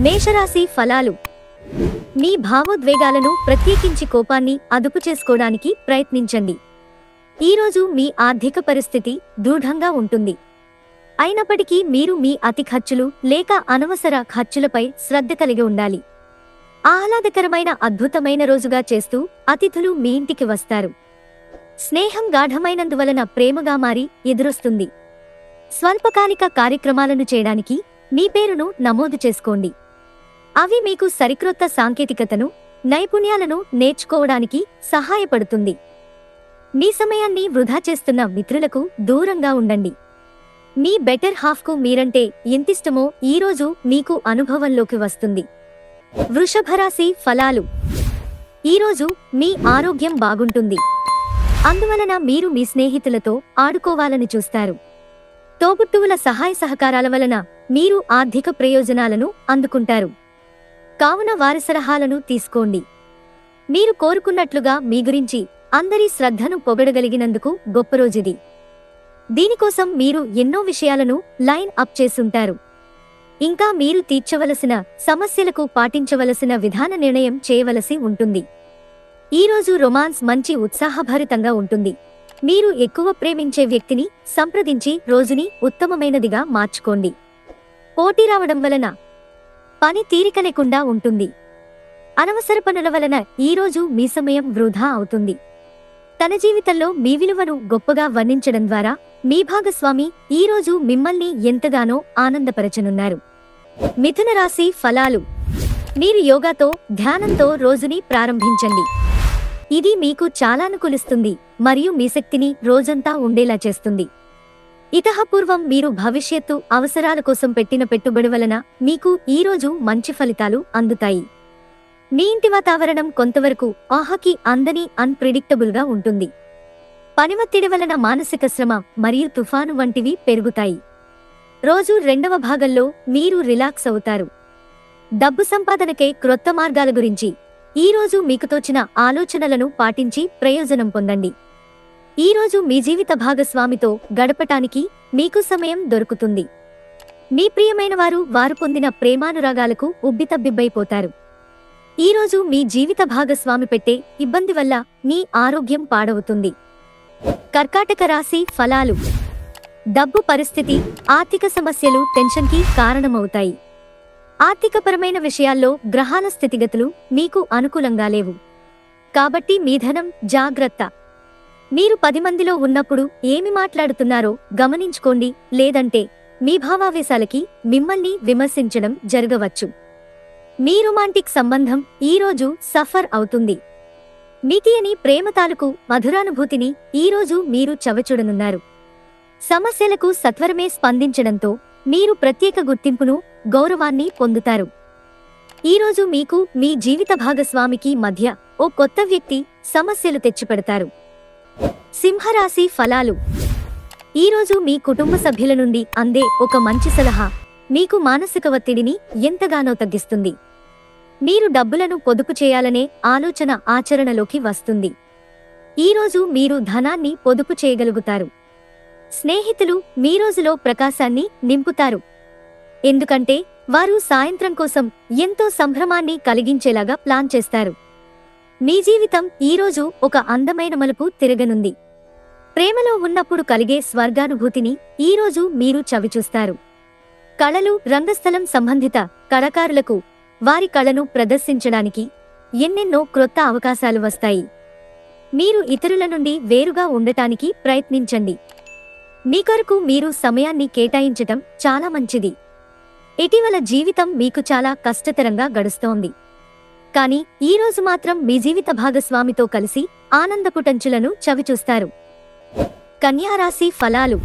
మేషరాశి ఫలాలు. మీ భావోద్వేగాలను ప్రత్యేకించి కోపాన్ని అదుపు చేసుకోవడానికి ప్రయత్నించండి. ఈరోజు మీ ఆర్థిక పరిస్థితి దృఢంగా ఉంటుంది. అయినప్పటికీ మీరు మీ అతి ఖర్చులు లేక అనవసర ఖర్చులపై శ్రద్ధ కలిగి ఉండాలి. ఆహ్లాదకరమైన అద్భుతమైన రోజుగా చేస్తూ అతిథులు మీ ఇంటికి వస్తారు. స్నేహం గాఢమైనందువలన ప్రేమగా మారి ఎదురొస్తుంది. స్వల్పకాలిక కార్యక్రమాలను చేయడానికి మీ పేరును నమోదు చేసుకోండి. అవి మీకు సరిక్రొత్త సాంకేతికతను, నైపుణ్యాలను నేర్చుకోవడానికి సహాయపడుతుంది. మీ సమయాన్ని వృధా చేస్తున్న మిత్రులకు దూరంగా ఉండండి. మీ బెటర్ హాఫ్కు మీరంటే ఎంతిష్టమో ఈరోజు మీకు అనుభవంలోకి వస్తుంది. వృషభరాశి ఫలాలు. ఈరోజు మీ ఆరోగ్యం బాగుంటుంది. అందువలన మీరు మీ స్నేహితులతో ఆడుకోవాలని చూస్తారు. తోబుట్టువుల సహాయ సహకారాల వలన మీరు ఆర్థిక ప్రయోజనాలను అందుకుంటారు. కావున వారి సలహాలను తీసుకోండి. మీరు కోరుకున్నట్లుగా మీ గురించి అందరి శ్రద్ధను పొగడగలిగినందుకు గొప్ప రోజుది. దీనికోసం మీరు ఎన్నో విషయాలను లైన్ అప్ చేసుంటారు. ఇంకా మీరు తీర్చవలసిన సమస్యలకు పాటించవలసిన విధాన నిర్ణయం చేయవలసి ఉంటుంది. ఈరోజు రొమాన్స్ మంచి ఉత్సాహభరితంగా ఉంటుంది. మీరు ఎక్కువ ప్రేమించే వ్యక్తిని సంప్రదించి రోజుని ఉత్తమమైనదిగా మార్చుకోండి. పోటీ రావడం వలన పని తీరిక లేకుండా ఉంటుంది. అనవసర పనుల వలన ఈరోజు మీ సమయం వృధా అవుతుంది. తన జీవితంలో మీ విలువను గొప్పగా వర్ణించడం ద్వారా మీ భాగస్వామి ఈరోజు మిమ్మల్ని ఎంతగానో ఆనందపరచనున్నారు. మిథున రాశి ఫలాలు. మీరు యోగాతో, ధ్యానంతో రోజుని ప్రారంభించండి. ఇది మీకు చాలా అనుకూలిస్తుంది మరియు మీ శక్తిని రోజంతా ఉండేలా చేస్తుంది. ఇతఃపూర్వం మీరు భవిష్యత్తు అవసరాల కోసం పెట్టిన పెట్టుబడి వలన మీకు ఈరోజు మంచి ఫలితాలు అందుతాయి. మీ ఇంటి వాతావరణం కొంతవరకు ఆహకి అందని అన్ప్రిడిక్టబుల్గా ఉంటుంది. పనివత్తిడి వలన మానసిక శ్రమ మరియు తుఫాను వంటివి పెరుగుతాయి. రోజు రెండవ భాగంలో మీరు రిలాక్స్ అవుతారు. డబ్బు సంపాదనకై క్రొత్త మార్గాల గురించి ఈరోజు మీకు తోచిన ఆలోచనలను పాటించి ప్రయోజనం పొందండి. ఈరోజు మీ జీవిత భాగస్వామితో గడపటానికి మీకు సమయం దొరుకుతుంది. మీ ప్రియమైన వారు పొందిన ప్రేమానురాగాలకు ఉబ్బితబ్బిబ్బైపోతారు. ఈరోజు మీ జీవిత భాగస్వామి పెట్టే ఇబ్బంది వల్ల మీ ఆరోగ్యం పాడవుతుంది. కర్కాటక రాశి ఫలాలు. డబ్బు పరిస్థితి, ఆర్థిక సమస్యలు టెన్షన్కి కారణమవుతాయి. ఆర్థికపరమైన విషయాల్లో గ్రహాల స్థితిగతులు మీకు అనుకూలంగా లేవు. కాబట్టి మీ ధనం జాగ్రత్త. మీరు 10 మందిలో ఉన్నప్పుడు ఏమి మాట్లాడుతున్నారో గమనించుకోండి, లేదంటే మీ భావావేశాలకి మిమ్మల్ని విమర్శించడం జరగవచ్చు. మీ రొమాంటిక్ సంబంధం ఈరోజు సఫర్ అవుతుంది. మీ తీయని ప్రేమ తాలూకు మధురానుభూతిని ఈరోజు మీరు చవిచూడనున్నారు. సమస్యలకు సత్వరమే స్పందించడంతో మీరు ప్రత్యేక గుర్తింపును, గౌరవాన్ని పొందుతారు. ఈరోజు మీకు మీ జీవిత భాగస్వామికి మధ్య ఓ కొత్త వ్యక్తి సమస్యలు తెచ్చిపెడతారు. సింహరాశి ఫలాలు. ఈరోజు మీ కుటుంబ సభ్యుల నుండి అందే ఒక మంచి సలహా మీకు మానసిక ఒత్తిడిని ఎంతగానో తగ్గిస్తుంది. మీరు డబ్బులను పొదుపు చేయాలనే ఆలోచన ఆచరణలోకి వస్తుంది. ఈరోజు మీరు ధనాన్ని పొదుపు చేయగలుగుతారు. స్నేహితులు మీ రోజులో ప్రకాశాన్ని నింపుతారు. ఎందుకంటే వారు సాయంత్రం కోసం ఎంతో సంభ్రమాన్ని కలిగించేలాగా ప్లాన్ చేస్తారు. మీ జీవితం ఈరోజు ఒక అందమైన మలుపు తిరగనుంది. ప్రేమలో ఉన్నప్పుడు కలిగే స్వర్గానుభూతిని ఈరోజు మీరు చవిచూస్తారు. కళలు, రంగస్థలం సంబంధిత కళాకారులకు వారి కళను ప్రదర్శించడానికి ఎన్నెన్నో క్రొత్త అవకాశాలు వస్తాయి. మీరు ఇతరుల నుండి వేరుగా ఉండటానికి ప్రయత్నించండి. మీ కొరకు మీరు సమయాన్ని కేటాయించటం చాలా మంచిది. ఇటీవల జీవితం మీకు చాలా కష్టతరంగా గడుస్తోంది. కానీ ఈరోజు మాత్రం మీ జీవిత భాగస్వామితో కలిసి ఆనందపుటంచులను చవిచూస్తారు. కన్యారాశి ఫలాలు.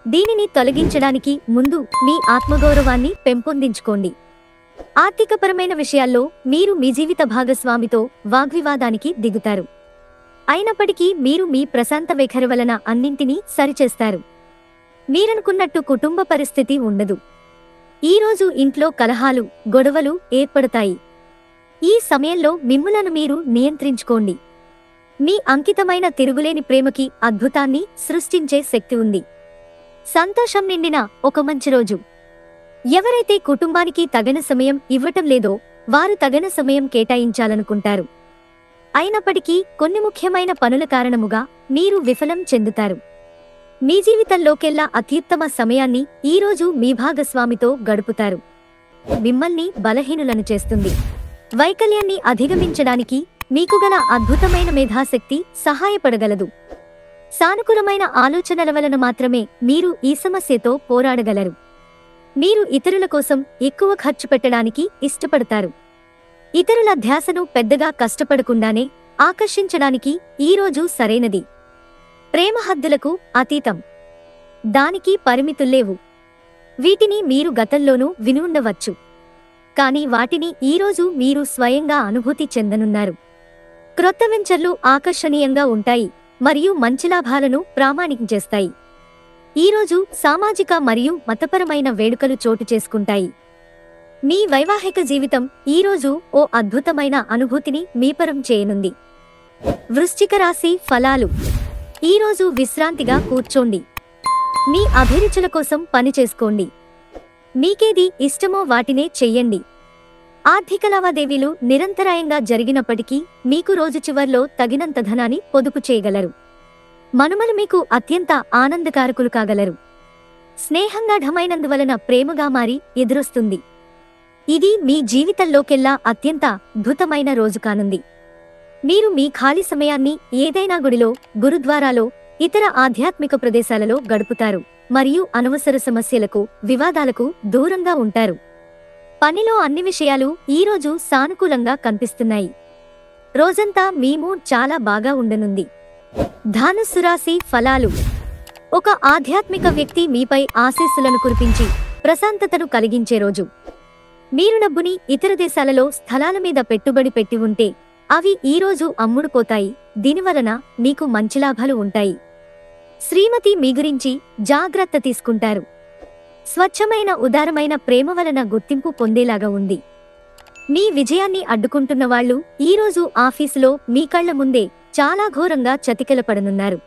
దీనిని తొలగించడానికి ముందు మీ ఆత్మగౌరవాన్ని పెంపొందించుకోండి. ఆర్థికపరమైన విషయాల్లో మీరు మీ జీవిత భాగస్వామితో వాగ్వివాదానికి దిగుతారు. అయినప్పటికీ మీరు మీ ప్రశాంత వైఖరి వలన అన్నింటినీ సరిచేస్తారు. మీరనుకున్నట్టు కుటుంబ పరిస్థితి ఉండదు. ఈరోజు ఇంట్లో కలహాలు, గొడవలు ఏర్పడతాయి. ఈ సమయంలో మిమ్ములను మీరు నియంత్రించుకోండి. మీ అంకితమైన తిరుగులేని ప్రేమకి అద్భుతాన్ని సృష్టించే శక్తి ఉంది. సంతోషం నిండిన ఒక మంచి రోజు. ఎవరైతే కుటుంబానికి తగిన సమయం ఇవ్వటం లేదో వారు తగిన సమయం కేటాయించాలనుకుంటారు. అయినప్పటికీ కొన్ని ముఖ్యమైన పనుల కారణముగా మీరు విఫలం చెందుతారు. మీ జీవితంలోకెల్లా అత్యుత్తమ సమయాన్ని ఈరోజు మీ భాగస్వామితో గడుపుతారు. మిమ్మల్ని బలహీనులను చేస్తుంది. వైకల్యాన్ని అధిగమించడానికి మీకు గల అద్భుతమైన మేధాశక్తి సహాయపడగలదు. సానుకూలమైన ఆలోచనల వలన మాత్రమే మీరు ఈ సమస్యతో పోరాడగలరు. మీరు ఇతరుల కోసం ఎక్కువ ఖర్చు పెట్టడానికి ఇష్టపడతారు. ఇతరుల ధ్యాసను పెద్దగా కష్టపడకుండానే ఆకర్షించడానికి ఈరోజు సరైనది. ప్రేమ హద్దులకు అతీతం. దానికి పరిమితుల్లేవు. వీటిని మీరు గతంలోనూ విని ఉండవచ్చు. కానీ వాటిని ఈరోజు మీరు స్వయంగా అనుభూతి చెందనున్నారు. క్రొత్త వెంచర్లు ఆకర్షణీయంగా ఉంటాయి మరియు మంచి లాభాలను ప్రామాణికం చేస్తాయి. ఈరోజు సామాజిక మరియు మతపరమైన వేడుకలు చోటు చేసుకుంటాయి. మీ వైవాహిక జీవితం ఈరోజు ఓ అద్భుతమైన అనుభూతిని మీపరం చేయనుంది. వృశ్చిక రాశి ఫలాలు. ఈరోజు విశ్రాంతిగా కూర్చోండి. మీ అభిరుచుల కోసం పని చేసుకోండి. మీకేది ఇష్టమో వాటినే చెయ్యండి. ఆర్థిక లావాదేవీలు నిరంతరాయంగా జరిగినప్పటికీ మీకు రోజు చివర్లో తగినంత ధనాన్ని పొదుపు చేయగలరు. మనుమలు మీకు అత్యంత ఆనందకారకులు కాగలరు. స్నేహం గాఢమైనందువలన ప్రేమగా మారి ఎదురొస్తుంది. ఇది మీ జీవితంలోకెల్లా అత్యంత అద్భుతమైన రోజు కానుంది. మీరు మీ ఖాళీ సమయాన్ని ఏదైనా గుడిలో, గురుద్వారాలో, ఇతర ఆధ్యాత్మిక ప్రదేశాలలో గడుపుతారు మరియు అనవసర సమస్యలకు, వివాదాలకు దూరంగా ఉంటారు. పనిలో అన్ని విషయాలు ఈరోజు సానుకూలంగా కనిపిస్తున్నాయి. రోజంతా మీ మూడ్ చాలా బాగా ఉండనుంది. ధనుస్సు రాశి ఫలాలు. ఒక ఆధ్యాత్మిక వ్యక్తి మీపై ఆశీస్సులను కురిపించి ప్రశాంతతను కలిగించే రోజు. మీరు డబ్బుని ఇతర దేశాలలో స్థలాల మీద పెట్టుబడి పెట్టి ఉంటే అవి ఈరోజు అమ్ముడుపోతాయి. దీనివలన మీకు మంచి లాభాలు ఉంటాయి. శ్రీమతి మీ గురించి జాగ్రత్త తీసుకుంటారు. స్వచ్ఛమైన ఉదారమైన ప్రేమ వలన గుర్తింపు పొందేలాగా ఉంది. మీ విజయాన్ని అడ్డుకుంటున్న వాళ్ళు ఈరోజు ఆఫీసులో మీ కళ్ల ముందే చాలా ఘోరంగా చతికిలపడనున్నారు.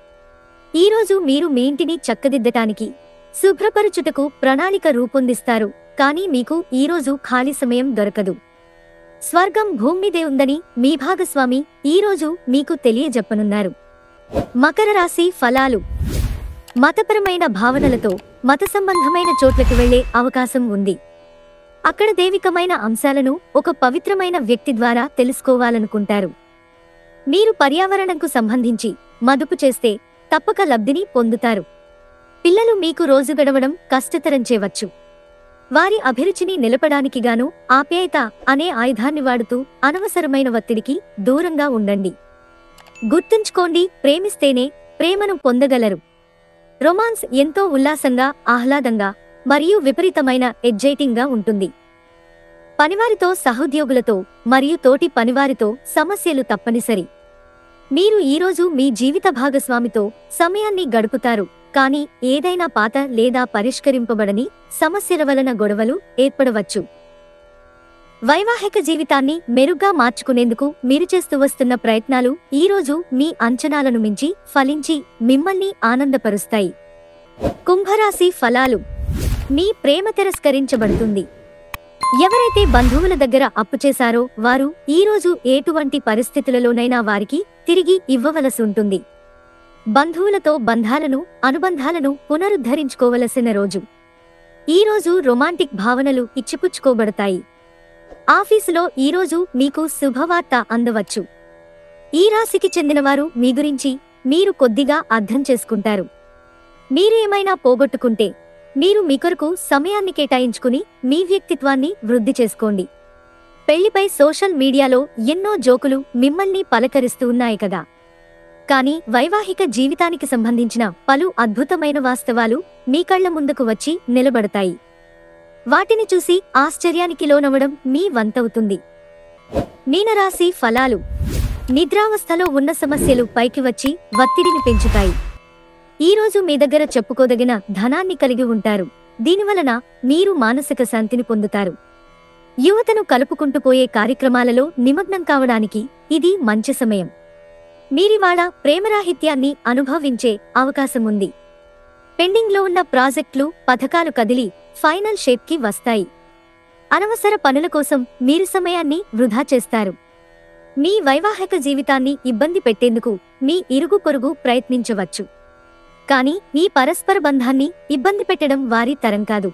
ఈరోజు మీరు మీ ఇంటిని చక్కదిద్దటానికి, శుభ్రపరచుటకు ప్రణాళిక రూపొందిస్తారు. కానీ మీకు ఈరోజు ఖాళీ సమయం దొరకదు. స్వర్గం భూమిదే ఉందని మీ భాగస్వామి ఈరోజు మీకు తెలియజెప్పనున్నారు. మకర రాశి ఫలాలు. మతపరమైన భావనలతో మత సంబంధమైన చోట్లకు వెళ్లే అవకాశం ఉంది. అక్కడ దైవికమైన అంశాలను ఒక పవిత్రమైన వ్యక్తి ద్వారా తెలుసుకోవాలనుకుంటారు. మీరు పర్యావరణంకు సంబంధించి మదుపు చేస్తే తప్పక లబ్ధిని పొందుతారు. పిల్లలు మీకు రోజు గడవడం కష్టతరం చేయవచ్చు. వారి అభిరుచిని నిలపడానికి గాను ఆప్యాయత అనే ఆయుధాన్ని వాడుతూ అనవసరమైన ఒత్తిడికి దూరంగా ఉండండి. గుర్తుంచుకోండి, ప్రేమిస్తేనే ప్రేమను పొందగలరు. రొమాన్స్ ఎంతో ఉల్లాసంగా, ఆహ్లాదంగా మరియు విపరీతమైన ఎగ్జైటింగ్గా ఉంటుంది. పనివారితో, సహోద్యోగులతో మరియు తోటి పనివారితో సమస్యలు తప్పనిసరి. మీరు ఈరోజు మీ జీవిత భాగస్వామితో సమయాన్ని గడుపుతారు. కానీ ఏదైనా పాత లేదా పరిష్కరింపబడని సమస్యల వలన గొడవలు ఏర్పడవచ్చు. వైవాహిక జీవితాన్ని మెరుగ్గా మార్చుకునేందుకు మీరు చేస్తూ వస్తున్న ప్రయత్నాలు ఈరోజు మీ అంచనాలను మించి ఫలించి మిమ్మల్ని ఆనందపరుస్తాయి. కుంభరాశి ఫలాలు. మీ ప్రేమ తిరస్కరించబడుతుంది. ఎవరైతే బంధువుల దగ్గర అప్పు చేశారో వారు ఈరోజు ఎటువంటి పరిస్థితులలోనైనా వారికి తిరిగి ఇవ్వవలసి ఉంటుంది. బంధువులతో బంధాలను, అనుబంధాలను పునరుద్ధరించుకోవలసిన రోజు. ఈరోజు రొమాంటిక్ భావనలు ఇచ్చిపుచ్చుకోబడతాయి. ఆఫీసులో ఈరోజు మీకు శుభవార్త అందవచ్చు. ఈ రాశికి చెందినవారు మీ గురించి మీరు కొద్దిగా అర్థం చేసుకుంటారు. మీరు ఏమైనా పోగొట్టుకుంటే మీరు మీ కొరకు సమయాన్ని కేటాయించుకుని మీ వ్యక్తిత్వాన్ని వృద్ధి చేసుకోండి. పెళ్లిపై సోషల్ మీడియాలో ఎన్నో జోకులు మిమ్మల్ని పలకరిస్తూ ఉన్నాయి కదా. కానీ వైవాహిక జీవితానికి సంబంధించిన పలు అద్భుతమైన వాస్తవాలు మీ కళ్ల ముందుకు వచ్చి నిలబడతాయి. వాటిని చూసి ఆశ్చర్యానికి లోనవడం మీ వంతవుతుంది. మీనరాశి ఫలాలు. నిద్రావస్థలో ఉన్న సమస్యలు పైకి వచ్చి ఒత్తిడిని పెంచుతాయి. ఈరోజు మీ దగ్గర చెప్పుకోదగిన ధనాన్ని కలిగి ఉంటారు. దీనివలన మీరు మానసిక శాంతిని పొందుతారు. యువతను కలుపుకుంటూ పోయే కార్యక్రమాలలో నిమగ్నం కావడానికి ఇది మంచి సమయం. మీరివాళ ప్రేమరాహిత్యాన్ని అనుభవించే అవకాశముంది. పెండింగ్లో ఉన్న ప్రాజెక్టులు, పథకాలు కదిలి ఫైనల్ షేప్కి వస్తాయి. అనవసర పనుల కోసం మీరు సమయాన్ని వృధా చేస్తారు. మీ వైవాహిక జీవితాన్ని ఇబ్బంది పెట్టేందుకు మీ ఇరుగు పొరుగు ప్రయత్నించవచ్చు. కానీ మీ పరస్పర బంధాన్ని ఇబ్బంది పెట్టడం వారి తరం కాదు.